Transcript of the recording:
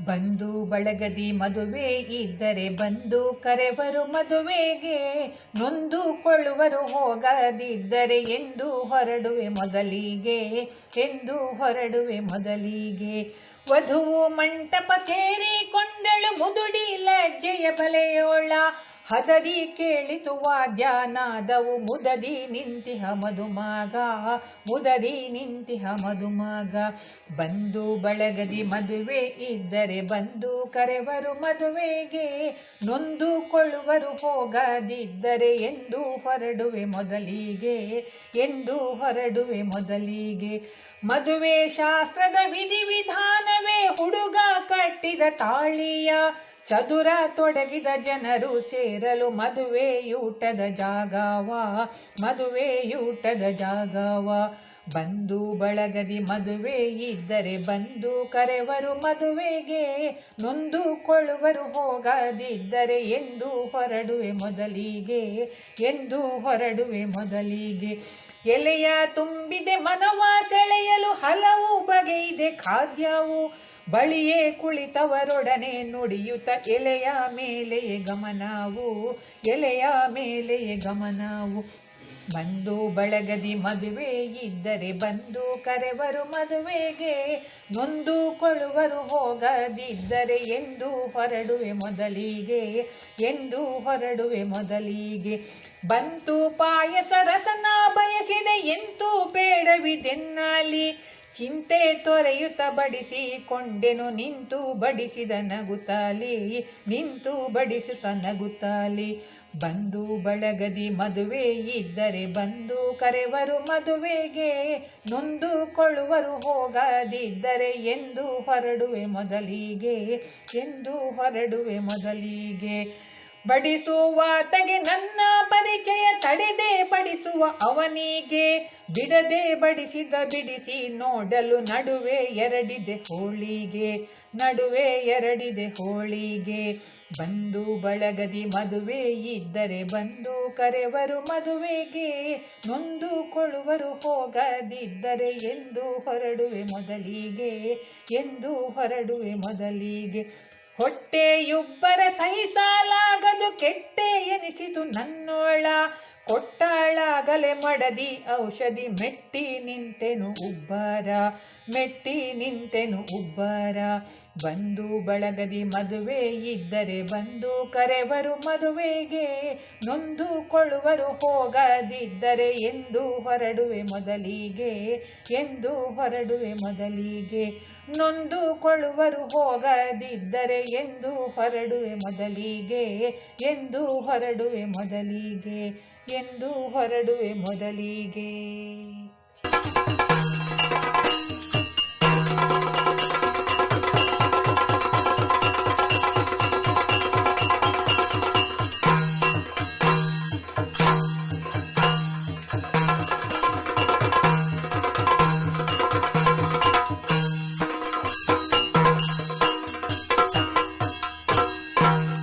ಬಂಧು ಬಳಗದಿ ಮದುವೆ ಇದ್ದರೆ ಬಂದು ಕರೆವರು ಮದುವೆಗೆ, ನೊಂದುಕೊಳ್ಳುವರು ಹೋಗದಿದ್ದರೆ ಎಂದು ಹೊರಡುವೆ ಮೊದಲಿಗೆ, ಎಂದು ಹೊರಡುವೆ ಮೊದಲಿಗೆ. ವಧುವು ಮಂಟಪ ಸೇರಿಕೊಂಡಳು ಮುದುಡಿ ಲಜ್ಜೆಯ ಬಲೆಯೋಳ, ಹದದಿ ಕೇಳಿತು ವಾದ್ಯನಾದವು ಮುದದಿ ನಿಂತಿಹ ಮಧುಮಗ, ಮುದದಿ ನಿಂತಿಹ ಮಧುಮಗ. ಬಂಧು ಬಳಗದಿ ಮದುವೆ ಇದ್ದರೆ ಬಂದು ಕರೆವರು ಮದುವೆಗೆ, ನೊಂದುಕೊಳ್ಳುವರು ಹೋಗದಿದ್ದರೆ ಎಂದು ಹೊರಡುವೆ ಮೊದಲಿಗೆ, ಎಂದು ಹೊರಡುವೆ ಮೊದಲಿಗೆ. ಮದುವೆ ಶಾಸ್ತ್ರದ ವಿಧಿವಿಧಾನವೇ ಹುಡುಗ ಕಟ್ಟಿದ ತಾಳಿಯ, ಚದುರ ತೊಡಗಿದ ಜನರು ಸೇರಲು ಮದುವೆಯೂಟದ ಜಾಗವ, ಮದುವೆಯೂಟದ ಜಾಗವ. ಬಂಧು ಬಳಗದಿ ಮದುವೆ ಇದ್ದರೆ ಬಂದು ಕರೆವರು ಮದುವೆಗೆ, ನೊಂದುಕೊಳ್ಳುವರು ಹೋಗದಿದ್ದರೆ ಎಂದು ಹೊರಡುವೆ ಮೊದಲಿಗೆ, ಎಂದು ಹೊರಡುವೆ ಮೊದಲಿಗೆ. ಎಲೆಯ ತುಂಬಿದೆ ಮನವ ಸೆಳೆಯಲು ಹಲವು ಬಗೆಯಿದೆ ಖಾದ್ಯವು, ಬಳಿಯೇ ಕುಳಿತವರೊಡನೆ ನುಡಿಯುತ್ತ ಎಲೆಯ ಮೇಲೆಯೇ ಗಮನವು, ಎಲೆಯ ಮೇಲೆಯೇ ಗಮನವು. ಬಂಧು ಬಳಗದಿ ಮದುವೆ ಇದ್ದರೆ ಬಂದು ಕರೆವರು ಮದುವೆಗೆ, ನೊಂದುಕೊಳ್ಳುವರು ಹೋಗದಿದ್ದರೆ ಎಂದು ಹೊರಡುವೆ ಮೊದಲಿಗೆ, ಎಂದು ಹೊರಡುವೆ ಮೊದಲಿಗೆ. ಬಂತು ಪಾಯಸ ರಸನ ಬಯಸಿದೆ ಎಂತೂ ಬೇಡವಿದೆನ್ನಲಿ, ಚಿಂತೆ ತೊರೆಯುತ್ತ ಬಡಿಸಿಕೊಂಡೆನು ನಿಂತು ಬಡಿಸಿದ ನಗುತ್ತಲಿ, ನಿಂತು ಬಡಿಸುತ್ತ ನಗುತ್ತಲಿ. ಬಂಧು ಬಳಗದಿ ಮದುವೆ ಇದ್ದರೆ ಬಂದು ಕರೆವರು ಮದುವೆಗೆ, ನೊಂದುಕೊಳ್ಳುವರು ಹೋಗದಿದ್ದರೆ ಎಂದು ಹೊರಡುವೆ ಮೊದಲಿಗೆ, ಎಂದು ಹೊರಡುವೆ ಮೊದಲಿಗೆ. ಬಡಿಸುವಾತಗೆ ನನ್ನ ಪರಿಚಯ ತಡೆದೆ ಬಡಿಸುವ ಅವನಿಗೆ, ಬಿಡದೆ ಬಡಿಸಿದ ಬಿಡಿಸಿ ನೋಡಲು ನಡುವೆ ಎರಡಿದೆ ಹೋಳಿಗೆ, ನಡುವೆ ಎರಡಿದೆ ಹೋಳಿಗೆ. ಬಂಧು ಬಳಗದಿ ಮದುವೆ ಇದ್ದರೆ ಬಂದು ಕರೆವರು ಮದುವೆಗೆ, ನೊಂದುಕೊಳ್ಳುವರು ಹೋಗದಿದ್ದರೆ ಎಂದು ಹೊರಡುವೆ ಮೊದಲಿಗೆ, ಎಂದು ಹೊರಡುವೆ ಮೊದಲಿಗೆ. ಹೊಟ್ಟೆಯುಬ್ಬರ ಸಹಿಸಲಾಗದು ಕೆಟ್ಟೆ ಎನಿಸಿತು ನನ್ನೋಳ, ಕೊಟ್ಟಾಳಾಗಲೇ ಮಡದಿ ಔಷಧಿ ಮೆಟ್ಟಿ ನಿಂತೆನು ಉಬ್ಬರ, ಮೆಟ್ಟಿ ನಿಂತೆನು ಉಬ್ಬರ. ಬಂಧು ಬಳಗದಿ ಮದುವೆ ಇದ್ದರೆ ಬಂದು ಕರೆವರು ಮದುವೆಗೆ, ನೊಂದುಕೊಳ್ಳುವರು ಹೋಗದಿದ್ದರೆ ಎಂದು ಹೊರಡುವೆ ಮೊದಲಿಗೆ, ಎಂದು ಹೊರಡುವೆ ಮೊದಲಿಗೆ. ನೊಂದುಕೊಳ್ಳುವರು ಹೋಗದಿದ್ದರೆ ಎಂದು ಹೊರಡುವೆ ಮೊದಲಿಗೆ, ಎಂದು ಹೊರಡುವೆ ಮೊದಲಿಗೆ, ಎಂದು ಹೊರಡುವೆ ಮೊದಲಿಗೆ.